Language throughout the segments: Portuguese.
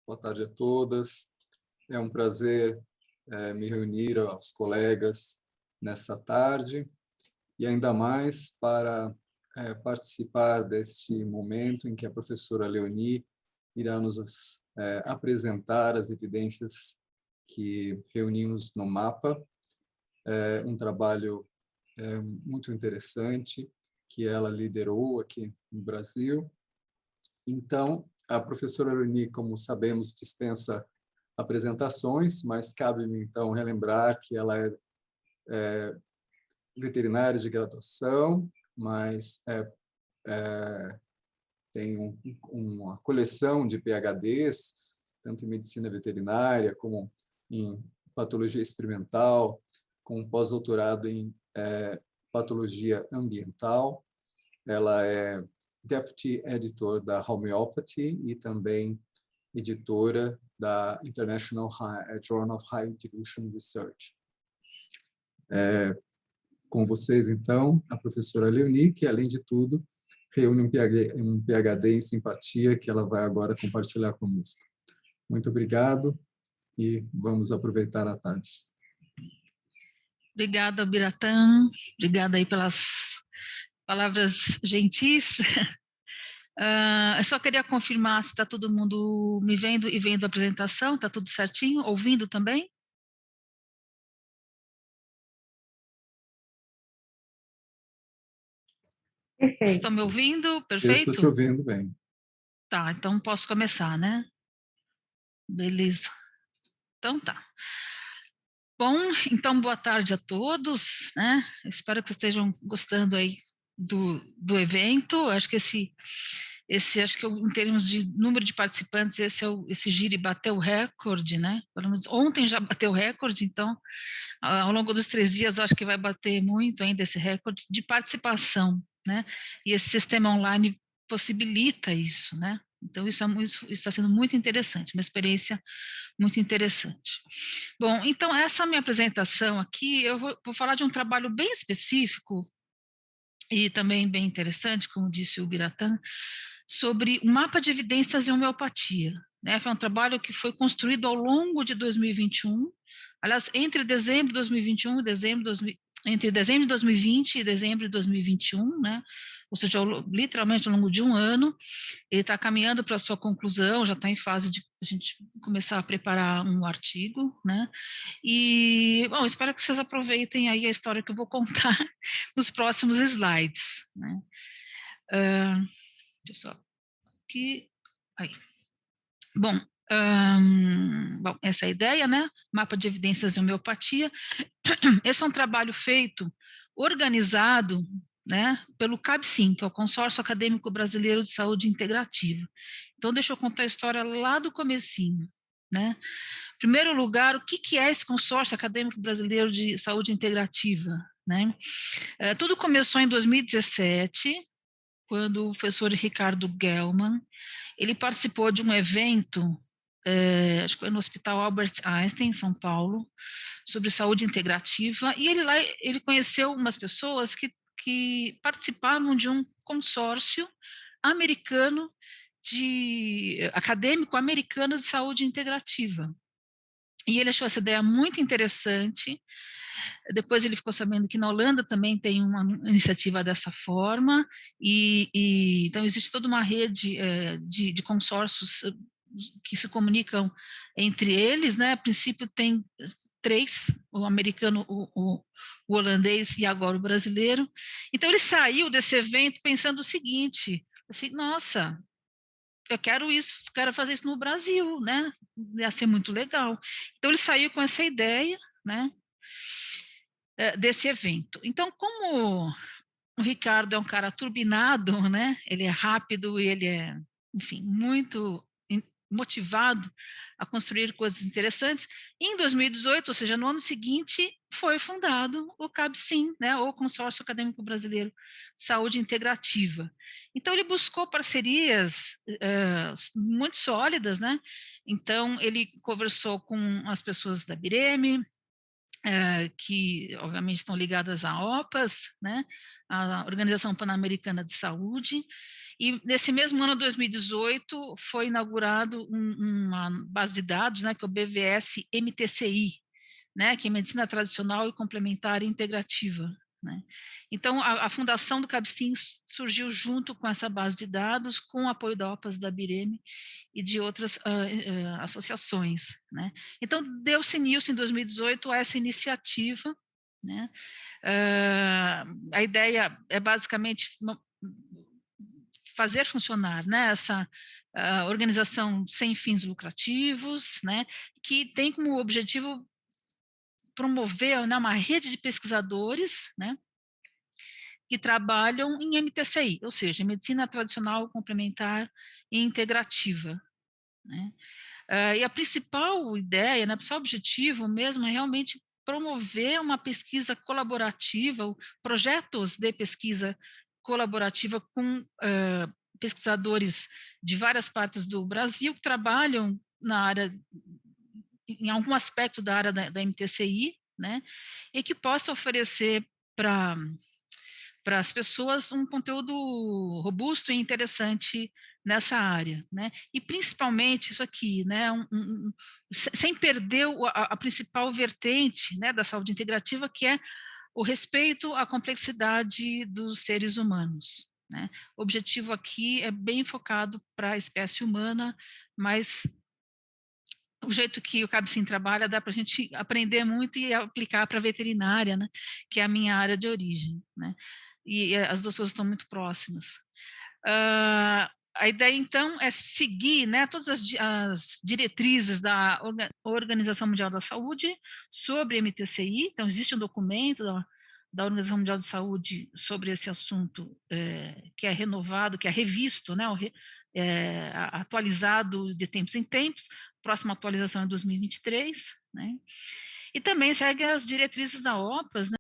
boa tarde a todas. É um prazer me reunir aos colegas nesta tarde e ainda mais para participar deste momento em que a professora Leonie irá nos apresentar as evidências que reunimos no MAPA, um trabalho muito interessante que ela liderou aqui no Brasil. Então, a professora Leonie, como sabemos, dispensa apresentações, mas cabe-me, então, relembrar que ela é veterinária de graduação, mas tem uma coleção de PhDs, tanto em medicina veterinária como em patologia experimental, com pós-doutorado em patologia ambiental. Ela é Deputy Editor da Homeopathy e também editora da International Journal of High Dilution Research. Com vocês, então, a professora Leonie, que, além de tudo, reúne um PhD em simpatia que ela vai agora compartilhar conosco. Muito obrigado e vamos aproveitar a tarde. Obrigada, Biratã. Obrigada aí pelas palavras gentis. Eu só queria confirmar se está todo mundo me vendo e vendo a apresentação, está tudo certinho? Ouvindo também? Perfeito. Estão me ouvindo? Perfeito? Eu estou te ouvindo bem. Tá, então posso começar, né? Beleza. Então tá. Bom, então boa tarde a todos, né? Espero que vocês estejam gostando aí do evento. Acho que acho que em termos de número de participantes, esse Gire bateu o recorde, né? Pelo menos ontem já bateu o recorde, então ao longo dos 3 dias acho que vai bater muito ainda esse recorde de participação, né? E esse sistema online possibilita isso, né? Então isso está sendo muito interessante, uma experiência muito interessante. Bom, então essa minha apresentação aqui, eu vou falar de um trabalho bem específico e também bem interessante, como disse o Biratã, sobre o mapa de evidências em homeopatia, né? Foi um trabalho que foi construído ao longo de 2021, aliás, entre dezembro de 2021 e entre dezembro de 2020 e dezembro de 2021, né? Ou seja, literalmente ao longo de um ano. Ele está caminhando para a sua conclusão, já está em fase de a gente começar a preparar um artigo, né? E, bom, espero que vocês aproveitem aí a história que eu vou contar nos próximos slides, né? Deixa eu só aqui, aí. Bom, essa é a ideia, né? Mapa de evidências de homeopatia. Esse é um trabalho feito, organizado, né, pelo CABSIM, que é o Consórcio Acadêmico Brasileiro de Saúde Integrativa. Então, deixa eu contar a história lá do comecinho, né? Em primeiro lugar, o que é esse Consórcio Acadêmico Brasileiro de Saúde Integrativa, né? Tudo começou em 2017, quando o professor Ricardo Gelman, ele participou de um evento, acho que foi no Hospital Albert Einstein, em São Paulo, sobre saúde integrativa, e ele conheceu umas pessoas que participavam de um consórcio americano, acadêmico americano de saúde integrativa. E ele achou essa ideia muito interessante. Depois ele ficou sabendo que na Holanda também tem uma iniciativa dessa forma, então existe toda uma rede de consórcios que se comunicam entre eles, né? A princípio tem 3, o americano, o holandês e agora o brasileiro. Então ele saiu desse evento pensando o seguinte, assim, nossa, eu quero fazer isso no Brasil, né? Ia ser muito legal. Então ele saiu com essa ideia, né? Desse evento. Então, como o Ricardo é um cara turbinado, né? Ele é rápido e ele é, enfim, muito motivado a construir coisas interessantes. Em 2018, ou seja, no ano seguinte, foi fundado o CABSIM, né, o Consórcio Acadêmico Brasileiro de Saúde Integrativa. Então, ele buscou parcerias muito sólidas, né? Então, ele conversou com as pessoas da BIREME, que, obviamente, estão ligadas à OPAS, né, a Organização Pan-Americana de Saúde, E nesse mesmo ano, 2018, foi inaugurado uma base de dados, né, que é o BVS-MTCI, né, que é Medicina Tradicional e Complementar Integrativa, né? Então, a fundação do CABCIM surgiu junto com essa base de dados, com o apoio da OPAS, da BIREME e de outras associações, né? Então, deu-se início em 2018 a essa iniciativa, né? A ideia é basicamente fazer funcionar, né, essa organização sem fins lucrativos, né, que tem como objetivo promover, né, uma rede de pesquisadores, né, que trabalham em MTCI, ou seja, medicina tradicional, complementar e integrativa, né. E a principal ideia, né, o principal objetivo mesmo é realmente promover uma pesquisa colaborativa, projetos de pesquisa colaborativa com pesquisadores de várias partes do Brasil que trabalham na área, em algum aspecto da área da MTCI, né, e que possa oferecer para as pessoas um conteúdo robusto e interessante nessa área, né? E principalmente isso aqui, né? Sem perder a principal vertente, né, da saúde integrativa, que é o respeito à complexidade dos seres humanos, né? O objetivo aqui é bem focado para a espécie humana, mas o jeito que o CABCIM trabalha dá para a gente aprender muito e aplicar para a veterinária, né, que é a minha área de origem, né, e as duas coisas estão muito próximas. A ideia, então, é seguir, né, todas as diretrizes da Organização Mundial da Saúde sobre MTCI. Então, existe um documento da Organização Mundial da Saúde sobre esse assunto, que é renovado, que é revisto, né, atualizado de tempos em tempos. Próxima atualização é 2023, né? E também segue as diretrizes da OPAS, né,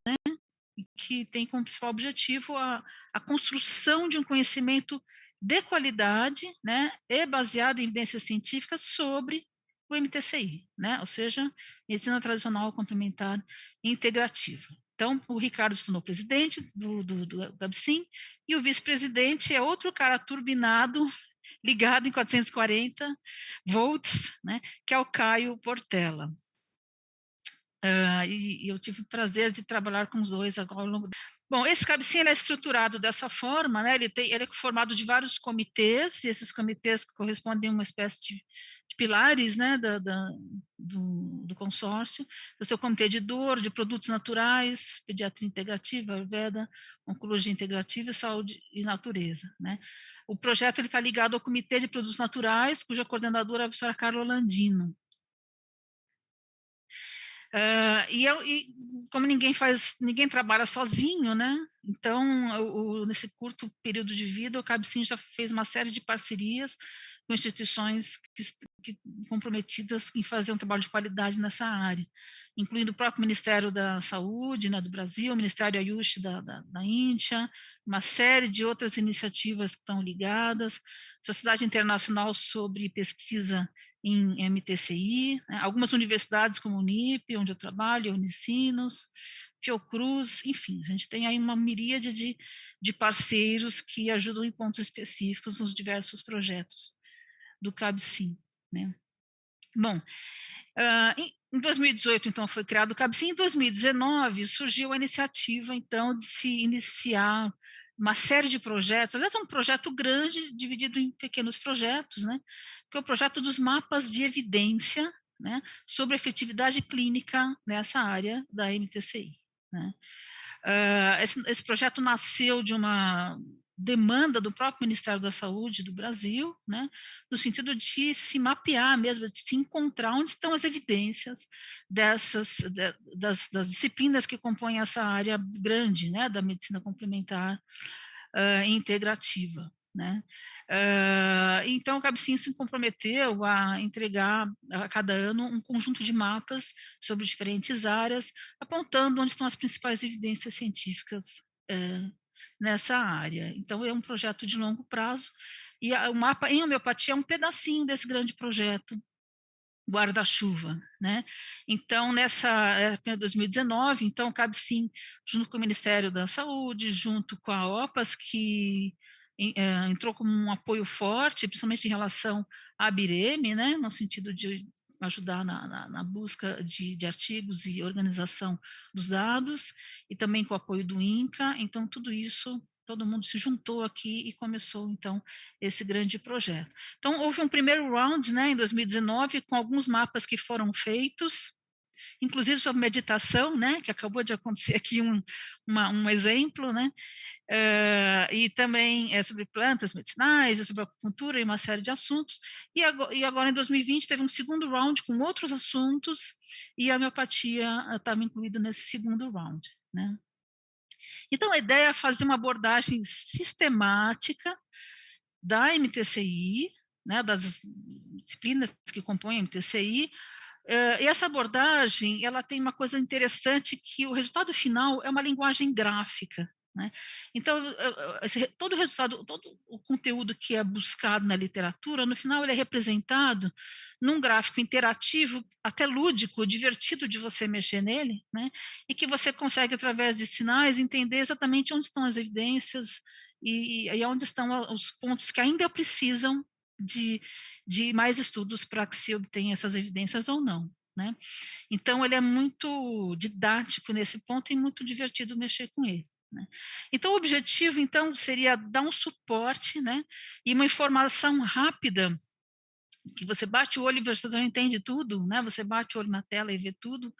que tem como principal objetivo a construção de um conhecimento de qualidade, né, e baseado em evidências científicas sobre o MTCI, né, ou seja, medicina tradicional complementar e integrativa. Então, o Ricardo se tornou presidente do CABCIM, e o vice-presidente é outro cara turbinado, ligado em 440 volts, né, que é o Caio Portela. E eu tive o prazer de trabalhar com os dois agora ao longo. Bom, esse CABCIM é estruturado dessa forma, né? Ele é formado de vários comitês, e esses comitês correspondem a uma espécie de pilares, né, do consórcio. O seu comitê de dor, de produtos naturais, pediatria integrativa, Ayurveda, oncologia integrativa e saúde e natureza, né? O projeto está ligado ao comitê de produtos naturais, cuja coordenadora é a professora Carla Landino. E como ninguém trabalha sozinho, né? Então, nesse curto período de vida, o CABCIM já fez uma série de parcerias com instituições que comprometidas em fazer um trabalho de qualidade nessa área, incluindo o próprio Ministério da Saúde, né, do Brasil, o Ministério Ayush da Índia, uma série de outras iniciativas que estão ligadas, Sociedade Internacional sobre Pesquisa em MTCI, né, algumas universidades como o UNIP, onde eu trabalho, Unicinos, Fiocruz, enfim, a gente tem aí uma miríade de parceiros que ajudam em pontos específicos nos diversos projetos do CABCIM, né. Bom, em 2018, então, foi criado o CABCIM. Em 2019, surgiu a iniciativa, então, de se iniciar uma série de projetos. Aliás, é um projeto grande, dividido em pequenos projetos, né? Que é o projeto dos mapas de evidência, né, sobre efetividade clínica nessa área da MTCI, né? Esse projeto nasceu de uma demanda do próprio Ministério da Saúde do Brasil, né, no sentido de se mapear mesmo, de se encontrar onde estão as evidências das disciplinas que compõem essa área grande, né, da medicina complementar e integrativa, né. Então, o CABCIM se comprometeu a entregar a cada ano um conjunto de mapas sobre diferentes áreas, apontando onde estão as principais evidências científicas nessa área. Então, é um projeto de longo prazo, e o mapa em homeopatia é um pedacinho desse grande projeto guarda-chuva, né? Então, nessa época de 2019, então, o CABCIM, junto com o Ministério da Saúde, junto com a OPAS, que entrou como um apoio forte, principalmente em relação à ABIREME, né, no sentido de ajudar na busca de artigos e organização dos dados, e também com o apoio do INCA. Então, tudo isso, todo mundo se juntou aqui e começou, então, esse grande projeto. Então, houve um primeiro round, né, em 2019, com alguns mapas que foram feitos, inclusive sobre meditação, né, que acabou de acontecer aqui um exemplo, né, e também sobre plantas medicinais, sobre acupuntura e uma série de assuntos, e agora em 2020 teve um segundo round com outros assuntos, e a homeopatia estava incluída nesse segundo round, né. Então, a ideia é fazer uma abordagem sistemática da MTCI, né, das disciplinas que compõem a MTCI. E essa abordagem, ela tem uma coisa interessante, que o resultado final é uma linguagem gráfica, né? Então, todo o resultado, todo o conteúdo que é buscado na literatura, no final ele é representado num gráfico interativo, até lúdico, divertido de você mexer nele, né? E que você consegue, através de sinais, entender exatamente onde estão as evidências e onde estão os pontos que ainda precisam de mais estudos para que se obtenha essas evidências ou não, né? Então, ele é muito didático nesse ponto e muito divertido mexer com ele, né? Então, o objetivo, então, seria dar um suporte, né, e uma informação rápida, que você bate o olho e você já entende tudo, né? Você bate o olho na tela e vê tudo,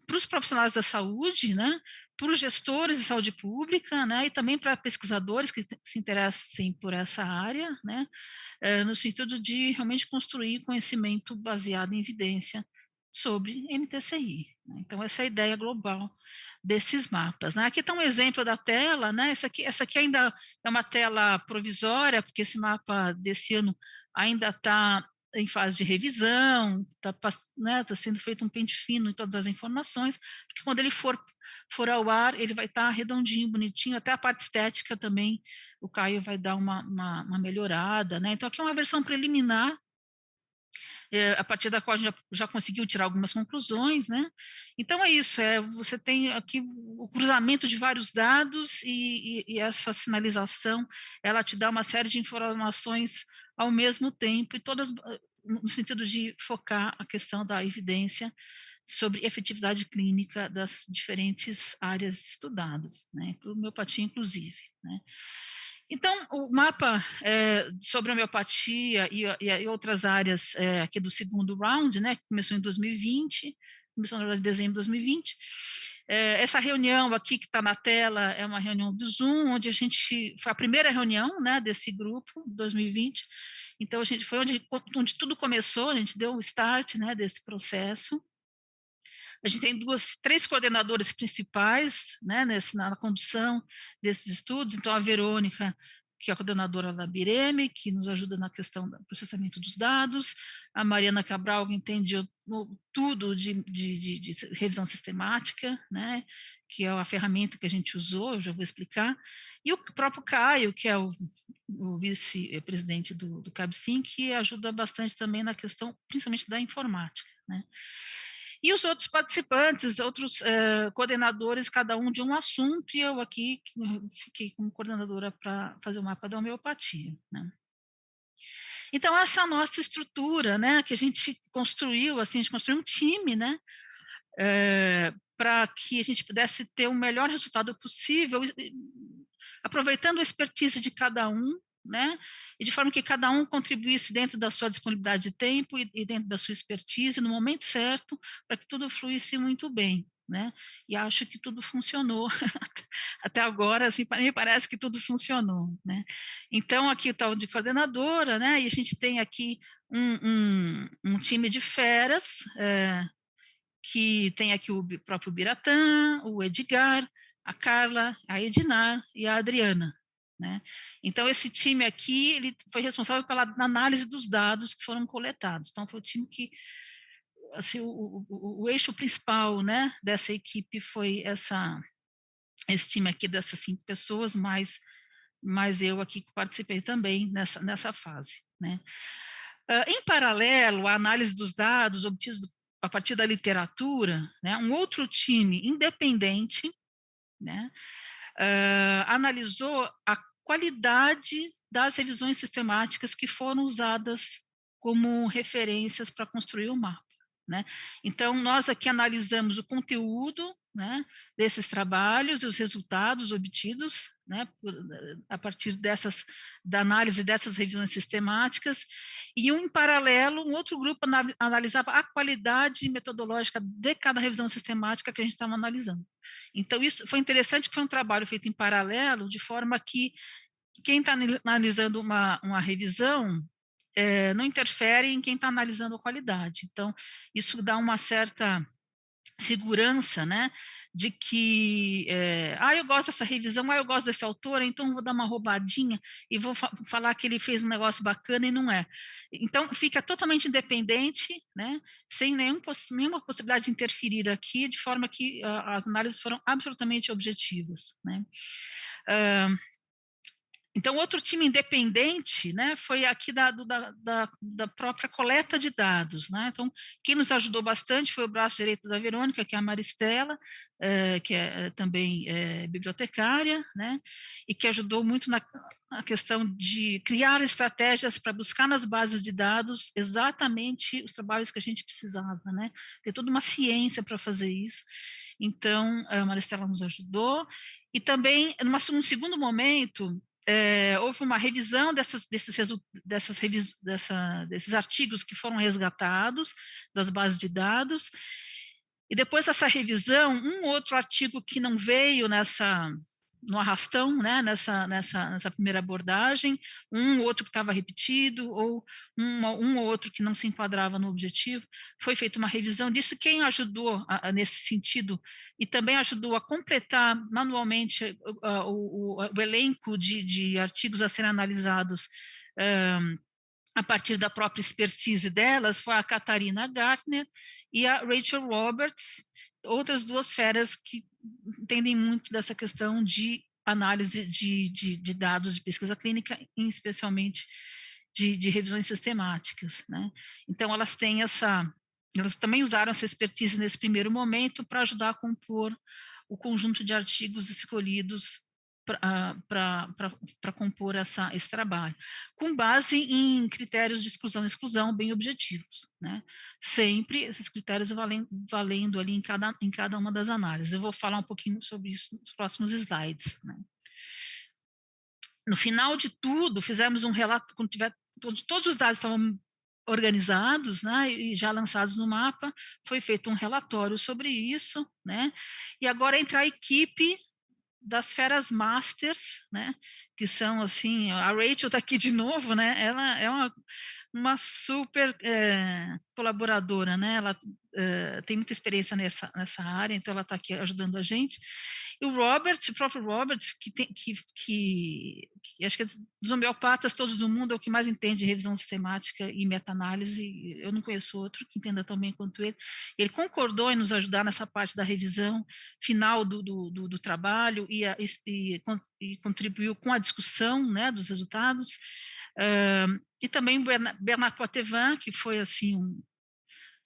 para os profissionais da saúde, né, para os gestores de saúde pública, né, e também para pesquisadores que se interessem por essa área, né, no sentido de realmente construir conhecimento baseado em evidência sobre MTCI, né? Então, essa é a ideia global desses mapas, né? Aqui está um exemplo da tela, né? Essa aqui ainda é uma tela provisória, porque esse mapa desse ano ainda está em fase de revisão, está, né, tá sendo feito um pente fino em todas as informações, porque quando ele for ao ar, ele vai estar redondinho, bonitinho, até a parte estética também, o Caio vai dar uma melhorada, né? Então, aqui é uma versão preliminar, a partir da qual a gente já conseguiu tirar algumas conclusões, né? Então, é isso, você tem aqui o cruzamento de vários dados e essa sinalização, ela te dá uma série de informações ao mesmo tempo, e todas no sentido de focar a questão da evidência sobre efetividade clínica das diferentes áreas estudadas, né? Homeopatia, inclusive, né? Então, o mapa sobre homeopatia e outras áreas aqui do segundo round, né, que começou em 2020, começou em dezembro de 2020, essa reunião aqui que está na tela é uma reunião do Zoom, onde foi a primeira reunião, né, desse grupo, 2020, então foi onde tudo começou, a gente deu o start, né, desse processo. A gente tem três coordenadoras principais, né, na condução desses estudos. Então, a Verônica, que é a coordenadora da BIREME, que nos ajuda na questão do processamento dos dados, a Mariana Cabral, que entende tudo de revisão sistemática, né, que é a ferramenta que a gente usou, eu já vou explicar, e o próprio Caio, que é o vice-presidente do CABSIM, que ajuda bastante também na questão, principalmente da informática, né. E os outros participantes, outros coordenadores, cada um de um assunto, e eu aqui fiquei como coordenadora para fazer o mapa da homeopatia, né? Então, essa é a nossa estrutura, né, que a gente construiu, assim, a gente construiu um time, né, para que a gente pudesse ter o melhor resultado possível, aproveitando a expertise de cada um, né, e de forma que cada um contribuísse dentro da sua disponibilidade de tempo e dentro da sua expertise, no momento certo, para que tudo fluísse muito bem, né, e acho que tudo funcionou, até agora, assim, me parece que tudo funcionou, né. Então, aqui está o de coordenadora, né, e a gente tem aqui um time de feras, que tem aqui o próprio Biratã, o Edgar, a Carla, a Edinar e a Adriana, né? Então, esse time aqui, ele foi responsável pela análise dos dados que foram coletados. Então, foi o time que, assim, o eixo principal, né, dessa equipe foi esse time aqui dessas 5 pessoas, mais eu aqui que participei também nessa fase, né? Em paralelo à análise dos dados obtidos a partir da literatura, né, um outro time independente, né, analisou a qualidade das revisões sistemáticas que foram usadas como referências para construir o mapa, né? Então, nós aqui analisamos o conteúdo, né, desses trabalhos e os resultados obtidos, né, a partir da análise dessas revisões sistemáticas, e em paralelo, um outro grupo analisava a qualidade metodológica de cada revisão sistemática que a gente estava analisando. Então, isso foi interessante, que foi um trabalho feito em paralelo, de forma que quem está analisando uma revisão não interfere em quem está analisando a qualidade. Então, isso dá uma certa segurança, né, de que, eu gosto dessa revisão, eu gosto desse autor, então vou dar uma roubadinha e vou falar que ele fez um negócio bacana e não é. Então, fica totalmente independente, né, sem nenhuma possibilidade de interferir aqui, de forma que as análises foram absolutamente objetivas, né. Então, outro time independente, né, foi aqui da própria coleta de dados, né? Então, quem nos ajudou bastante foi o braço direito da Verônica, que é a Maristela, que é também bibliotecária, né, e que ajudou muito na questão de criar estratégias para buscar nas bases de dados exatamente os trabalhos que a gente precisava, né? Tem toda uma ciência para fazer isso. Então, a Maristela nos ajudou, e também, num segundo momento, houve uma revisão desses artigos que foram resgatados das bases de dados, e depois dessa revisão, um outro artigo que não veio no arrastão, né, nessa primeira abordagem, um outro que estava repetido, ou um ou outro que não se enquadrava no objetivo, foi feita uma revisão disso. Quem ajudou nesse sentido e também ajudou a completar manualmente o elenco de artigos a serem analisados a partir da própria expertise delas foi a Catarina Gartner e a Rachel Roberts, outras duas feras que entendem muito dessa questão de análise de dados de pesquisa clínica, e especialmente de revisões sistemáticas, né? Então, elas também usaram essa expertise nesse primeiro momento para ajudar a compor o conjunto de artigos escolhidos para compor esse trabalho, com base em critérios de exclusão e exclusão bem objetivos, né? Sempre esses critérios valendo ali em cada uma das análises. Eu vou falar um pouquinho sobre isso nos próximos slides, né? No final de tudo, fizemos um relato, quando todos os dados estavam organizados, né, e já lançados no mapa, foi feito um relatório sobre isso, né? E agora entra a equipe das feras masters, né, que são assim, a Rachel está aqui de novo, né, ela é uma super colaboradora, né, ela tem muita experiência nessa área, então ela está aqui ajudando a gente. E o próprio Robert, que acho que dos homeopatas todos do mundo é o que mais entende de revisão sistemática e meta-análise, eu não conheço outro que entenda tão bem quanto ele. Ele concordou em nos ajudar nessa parte da revisão final do trabalho e contribuiu com a discussão, né, dos resultados. E também Bernard Poitevin, que foi assim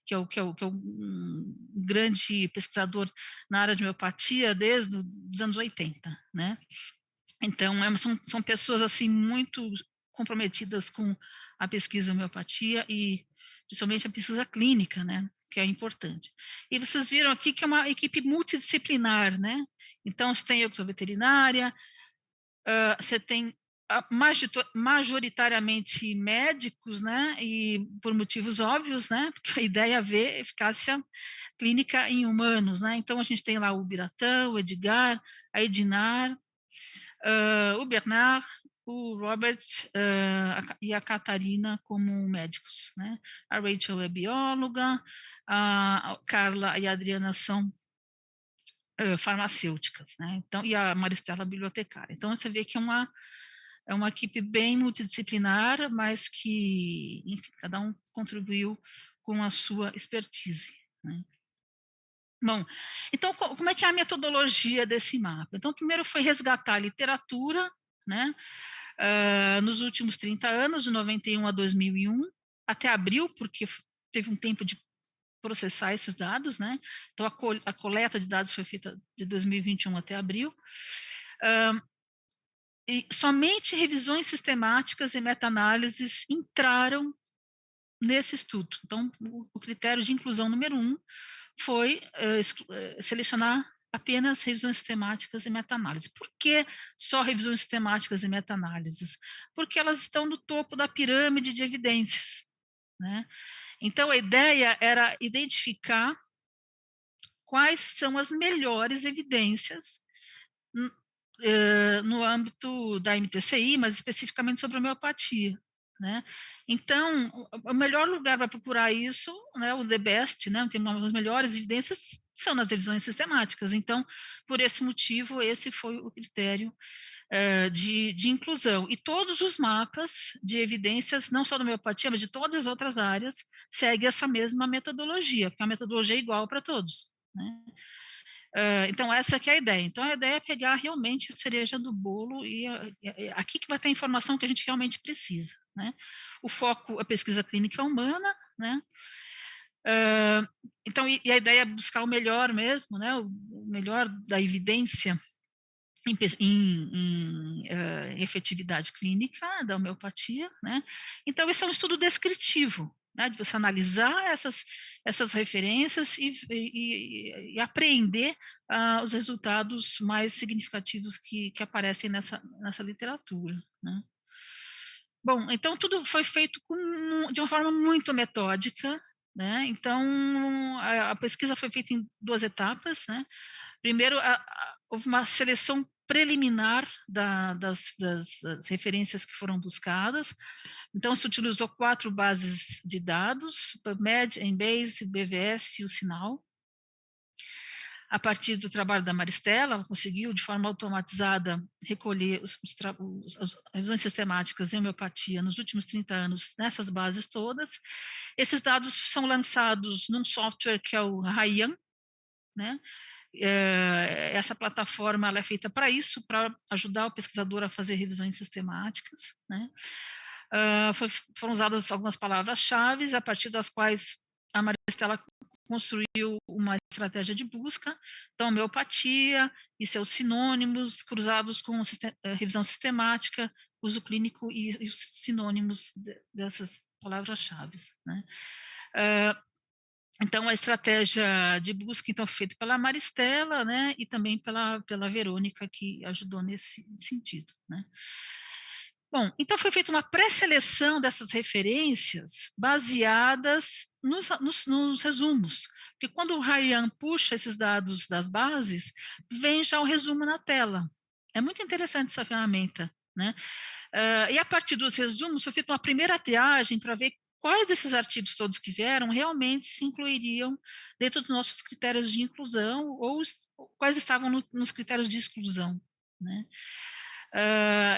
que é um grande pesquisador na área de homeopatia desde os anos 80, né? Então, são pessoas assim muito comprometidas com a pesquisa em homeopatia e principalmente a pesquisa clínica, né, que é importante. E vocês viram aqui que é uma equipe multidisciplinar, né? Então, você tem eu que sou veterinária, você tem majoritariamente médicos, né, e por motivos óbvios, né, porque a ideia é ver eficácia clínica em humanos, né, então a gente tem lá o Biratão, o Edgar, a Edinar, o Bernard, o Robert e a Catarina como médicos, né, a Rachel é bióloga, a Carla e a Adriana são farmacêuticas, né, então, e a Maristela bibliotecária. Então, você vê que é uma equipe bem multidisciplinar, mas que, enfim, cada um contribuiu com a sua expertise, né? Bom, então, como é que é a metodologia desse mapa? Então, primeiro foi resgatar a literatura, né, nos últimos 30 anos, de 91 a 2001, até abril, porque teve um tempo de processar esses dados, né? Então, a coleta de dados foi feita de 2021 até abril. E somente revisões sistemáticas e meta-análises entraram nesse estudo. Então, o critério de inclusão número 1 foi selecionar apenas revisões sistemáticas e meta-análises. Por que só revisões sistemáticas e meta-análises? Porque elas estão no topo da pirâmide de evidências, né? Então, a ideia era identificar quais são as melhores evidências no âmbito da MTCI, mas especificamente sobre a homeopatia, né? Então, o melhor lugar para procurar isso, né, o the best, né, tem as melhores evidências são nas revisões sistemáticas. Então, por esse motivo, esse foi o critério de inclusão. E todos os mapas de evidências, não só da homeopatia, mas de todas as outras áreas, seguem essa mesma metodologia, porque a metodologia é igual para todos, né? Então, essa que é a ideia. Então, a ideia é pegar realmente a cereja do bolo e aqui que vai ter a informação que a gente realmente precisa, né? O foco, a pesquisa clínica humana, né? Então, e a ideia é buscar o melhor mesmo, né? O melhor da evidência em efetividade clínica da homeopatia, né? Então, esse é um estudo descritivo, né, de você analisar essas referências e apreender os resultados mais significativos que aparecem nessa literatura, né? Bom, então tudo foi feito de uma forma muito metódica, né? Então, a pesquisa foi feita em 2 etapas, né? Primeiro, houve uma seleção preliminar das referências que foram buscadas. Então, se utilizou 4 bases de dados, PubMed, Embase, BVS e o Sinal. A partir do trabalho da Maristela, ela conseguiu, de forma automatizada, recolher as revisões sistemáticas em homeopatia nos últimos 30 anos nessas bases todas. Esses dados são lançados num software que é o Raian, né? Essa plataforma ela é feita para isso, para ajudar o pesquisador a fazer revisões sistemáticas, né? Foram usadas algumas palavras-chave, a partir das quais a Maristela construiu uma estratégia de busca, então homeopatia e seus sinônimos cruzados com revisão sistemática, uso clínico e os sinônimos dessas palavras-chave, né? Então, a estratégia de busca, então, foi feita pela Maristela, né, e também pela Verônica, que ajudou nesse sentido, né. Bom, então foi feita uma pré-seleção dessas referências baseadas nos resumos, porque quando o Ryan puxa esses dados das bases, vem já o resumo na tela. É muito interessante essa ferramenta, né. E a partir dos resumos foi feita uma primeira triagem para ver quais desses artigos todos que vieram realmente se incluiriam dentro dos nossos critérios de inclusão ou quais estavam nos critérios de exclusão, né?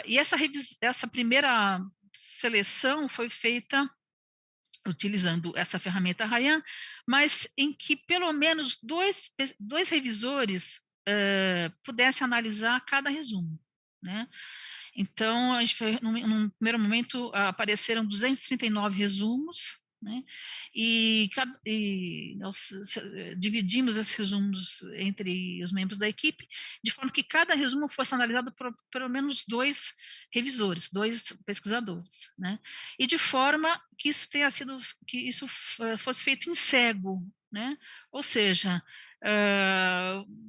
E essa primeira seleção foi feita utilizando essa ferramenta Ryan, mas em que pelo menos dois revisores pudessem analisar cada resumo, né? Então, a gente foi, num primeiro momento, apareceram 239 resumos, né? E nós dividimos esses resumos entre os membros da equipe, de forma que cada resumo fosse analisado por pelo menos 2 revisores, 2 pesquisadores, né? E de forma que isso fosse feito em cego, né? Ou seja,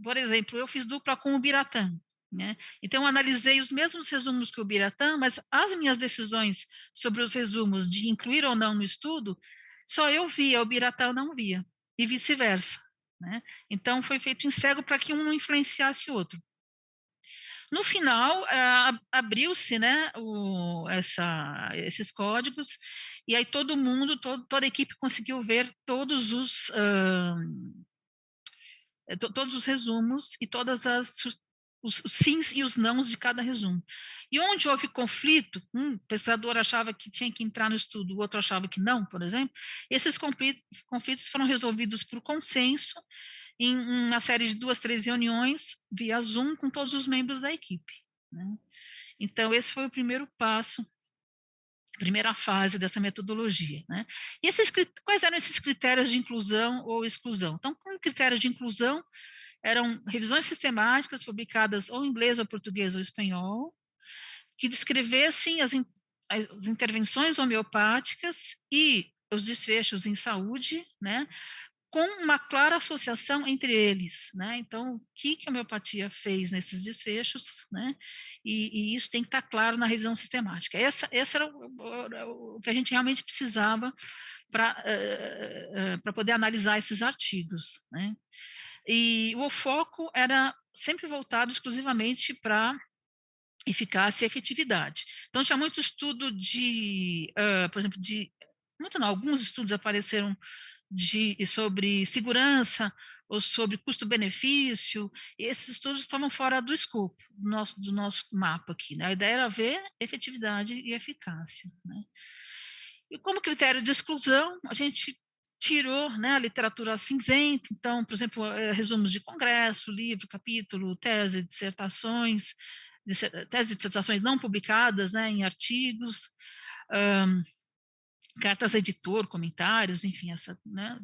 por exemplo, eu fiz dupla com o Biratã, né? Então, eu analisei os mesmos resumos que o Biratã, mas as minhas decisões sobre os resumos de incluir ou não no estudo, só eu via, o Biratã não via, e vice-versa, né? Então, foi feito em cego para que um não influenciasse o outro. No final, abriu-se, né, esses códigos, e aí todo mundo, toda a equipe conseguiu ver todos os resumos e os sims e os nãos de cada resumo. E onde houve conflito, um pesquisador achava que tinha que entrar no estudo, o outro achava que não, por exemplo, esses conflitos foram resolvidos por consenso em uma série de 2, 3 reuniões via Zoom com todos os membros da equipe, né? Então, esse foi o primeiro passo, a primeira fase dessa metodologia, né? E quais eram esses critérios de inclusão ou exclusão? Então, com critério de inclusão, eram revisões sistemáticas publicadas ou em inglês, ou português, ou espanhol, que descrevessem as intervenções homeopáticas e os desfechos em saúde, né, com uma clara associação entre eles, né? Então, o que a homeopatia fez nesses desfechos, né? E isso tem que estar claro na revisão sistemática. Essa era o que a gente realmente precisava para poder analisar esses artigos, né? E o foco era sempre voltado exclusivamente para eficácia e efetividade. Então, tinha muito estudo por exemplo, alguns estudos apareceram sobre segurança ou sobre custo-benefício, e esses estudos estavam fora do escopo do nosso mapa aqui, né? A ideia era ver efetividade e eficácia, né? E como critério de exclusão, a gente tirou, né, a literatura cinzenta, então, por exemplo, resumos de congresso, livro, capítulo, tese, dissertações não publicadas, né, em artigos, cartas a editor, comentários, enfim, né,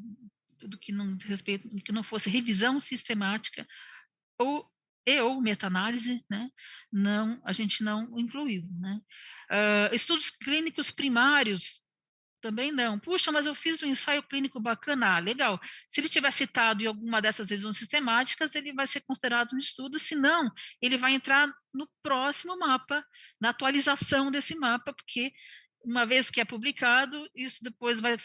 tudo que não fosse revisão sistemática ou meta-análise, né, a gente não incluiu, né. Estudos clínicos primários também não. Puxa, mas eu fiz um ensaio clínico bacana. Legal. Se ele tiver citado em alguma dessas revisões sistemáticas, ele vai ser considerado um estudo, se não, ele vai entrar no próximo mapa, na atualização desse mapa, porque uma vez que é publicado, isso depois vai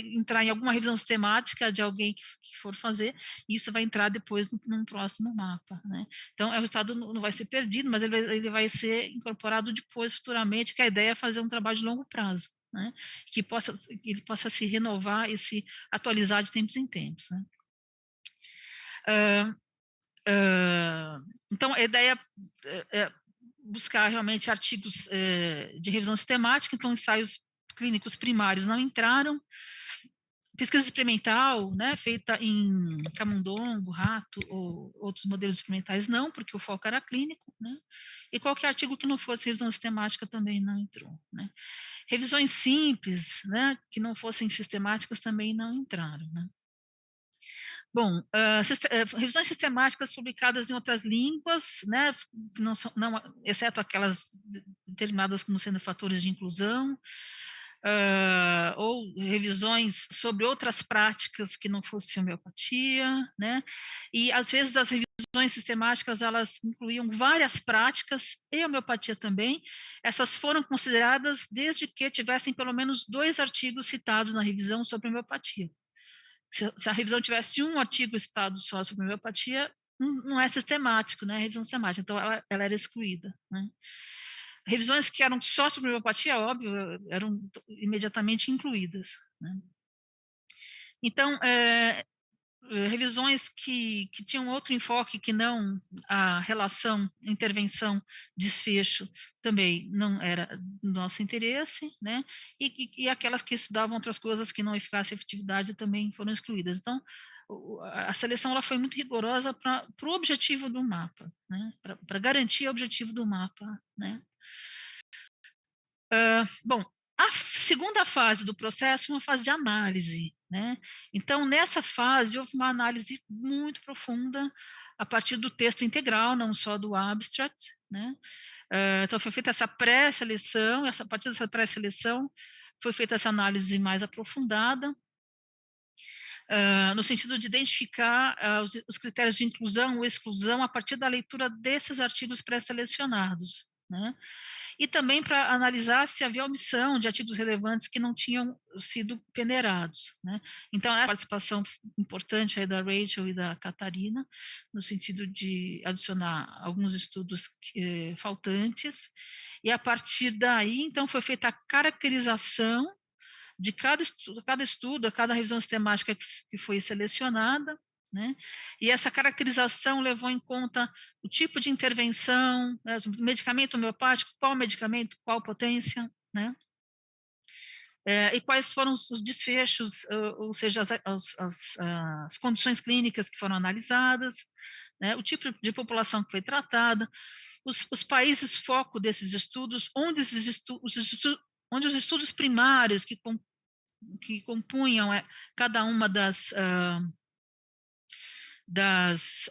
entrar em alguma revisão sistemática de alguém que for fazer, e isso vai entrar depois num próximo mapa, né? Então, o resultado não vai ser perdido, mas ele vai ser incorporado depois, futuramente, que a ideia é fazer um trabalho de longo prazo, né? Que ele possa se renovar e se atualizar de tempos em tempos, né? Então, a ideia é buscar realmente artigos de revisão sistemática, então ensaios clínicos primários não entraram, pesquisa experimental, né, feita em camundongo, rato ou outros modelos experimentais não, porque o foco era clínico, né, e qualquer artigo que não fosse revisão sistemática também não entrou, né. Revisões simples, né, que não fossem sistemáticas também não entraram, né. Bom, revisões sistemáticas publicadas em outras línguas, né, exceto aquelas determinadas como sendo fatores de inclusão, ou revisões sobre outras práticas que não fosse homeopatia, né, e às vezes as revisões sistemáticas elas incluíam várias práticas e homeopatia também. Essas foram consideradas desde que tivessem pelo menos 2 artigos citados na revisão sobre homeopatia. Se a revisão tivesse um artigo citado só sobre homeopatia, não é sistemático, né? A revisão sistemática, então ela era excluída, né? Revisões que eram só sobre homeopatia, óbvio, eram imediatamente incluídas, né? Então, revisões que tinham outro enfoque que não a relação, intervenção, desfecho, também não era do nosso interesse, né? E aquelas que estudavam outras coisas que não eficácia e efetividade também foram excluídas. Então, a seleção ela foi muito rigorosa para o objetivo do mapa, né? Para garantir o objetivo do mapa, né? Bom, a segunda fase do processo é uma fase de análise, né? Então, nessa fase, houve uma análise muito profunda a partir do texto integral, não só do abstract, né? Então, foi feita essa pré-seleção, a partir dessa pré-seleção, foi feita essa análise mais aprofundada, no sentido de identificar os critérios de inclusão ou exclusão a partir da leitura desses artigos pré-selecionados, né? E também para analisar se havia omissão de artigos relevantes que não tinham sido peneirados, né? Então, a participação importante aí da Rachel e da Catarina, no sentido de adicionar alguns estudos faltantes, e a partir daí, então, foi feita a caracterização de cada estudo, cada revisão sistemática que foi selecionada, né? E essa caracterização levou em conta o tipo de intervenção, né? Medicamento homeopático, qual medicamento, qual potência, né? E quais foram os desfechos, ou seja, as condições clínicas que foram analisadas, né? O tipo de população que foi tratada, os países foco desses estudos, onde os estudos primários que compunham cada uma das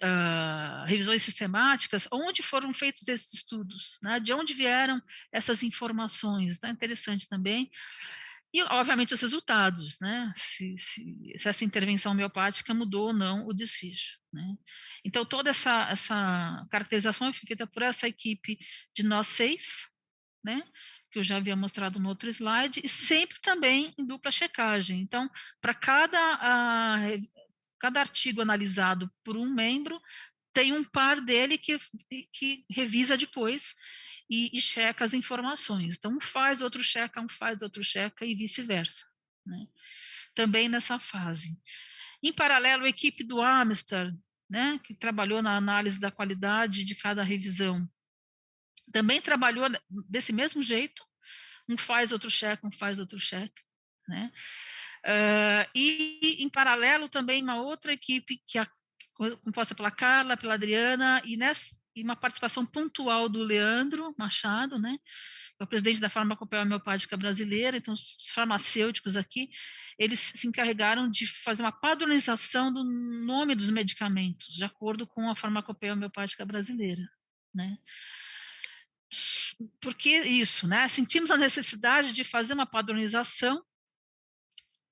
revisões sistemáticas, onde foram feitos esses estudos, né? De onde vieram essas informações, tá? Interessante também. E, obviamente, os resultados, né? Se essa intervenção homeopática mudou ou não o desfecho, né? Então, toda essa caracterização foi feita por essa equipe de nós 6, né? Que eu já havia mostrado no outro slide, e sempre também em dupla checagem. Então, para cada artigo analisado por um membro, tem um par dele que revisa depois e checa as informações. Então, um faz, outro checa e vice-versa, né? Também nessa fase. Em paralelo, a equipe do Amstar, né, que trabalhou na análise da qualidade de cada revisão, também trabalhou desse mesmo jeito, um faz, outro checa, né? E, em paralelo, também uma outra equipe composta pela Carla, pela Adriana, e uma participação pontual do Leandro Machado, né? É o presidente da Farmacopeia Homeopática Brasileira. Então, os farmacêuticos aqui, eles se encarregaram de fazer uma padronização do nome dos medicamentos, de acordo com a Farmacopeia Homeopática Brasileira, né? Porque isso, né? Sentimos a necessidade de fazer uma padronização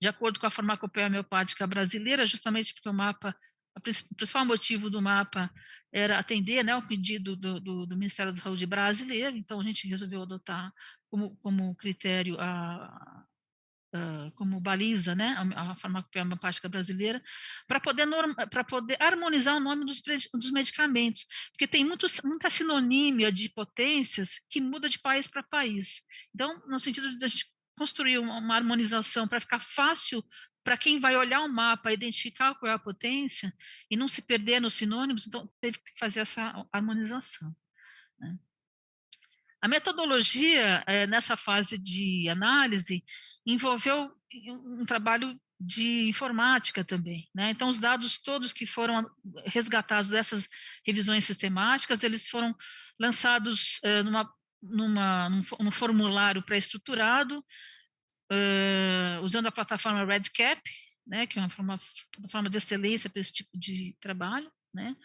de acordo com a Farmacopeia Homeopática Brasileira, justamente porque o principal motivo do mapa era atender, né, o pedido do Ministério da Saúde brasileiro. Então a gente resolveu adotar como critério, como baliza, né, a Farmacopeia Homeopática Brasileira, para poder harmonizar o nome dos medicamentos, porque tem muita sinonímia de potências que muda de país para país. Então, no sentido de a gente construir uma harmonização para ficar fácil para quem vai olhar o mapa, identificar qual é a potência e não se perder nos sinônimos, então teve que fazer essa harmonização, né? A metodologia, nessa fase de análise, envolveu um trabalho de informática também, né? Então, os dados todos que foram resgatados dessas revisões sistemáticas, eles foram lançados num formulário pré-estruturado, usando a plataforma REDCap, né, que é uma plataforma de excelência para esse tipo de trabalho, né?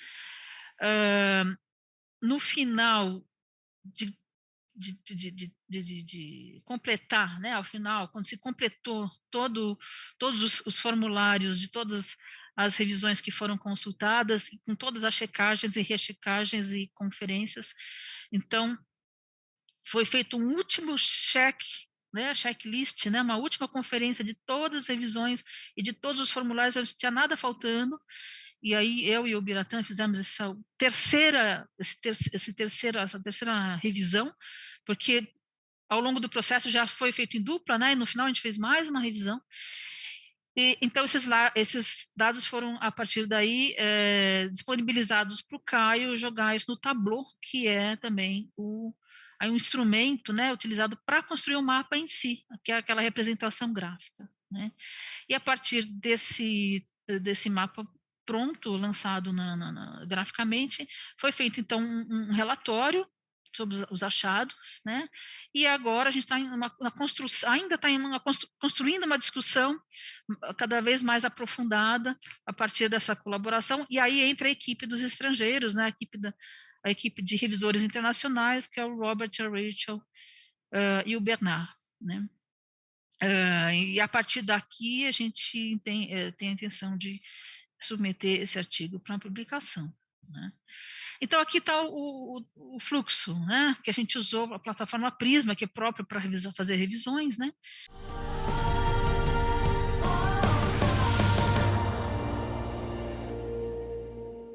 No final de completar, né, ao final, quando se completou todos os formulários de todas as revisões que foram consultadas, com todas as checagens e rechecagens e conferências, então foi feito um último cheque, né, checklist, né, uma última conferência de todas as revisões e de todos os formulários, não tinha nada faltando. E aí eu e o Biratã fizemos essa terceira revisão, porque ao longo do processo já foi feito em dupla, né? E no final a gente fez mais uma revisão. Então esses dados foram, a partir daí, disponibilizados para o Caio jogar isso no Tableau, que é também um instrumento, né, utilizado para construir o mapa em si, que é aquela representação gráfica, né? E a partir desse mapa pronto, lançado graficamente, foi feito, então, um relatório sobre os achados, né? E agora a gente está na construção, ainda está construindo uma discussão cada vez mais aprofundada a partir dessa colaboração, e aí entra a equipe dos estrangeiros, né? A equipe de revisores internacionais, que é o Robert, a Rachel e o Bernard, né? E a partir daqui a gente tem a intenção de submeter esse artigo para publicação, né? Então aqui está o fluxo, né, que a gente usou a plataforma Prisma, que é própria para fazer revisões, né?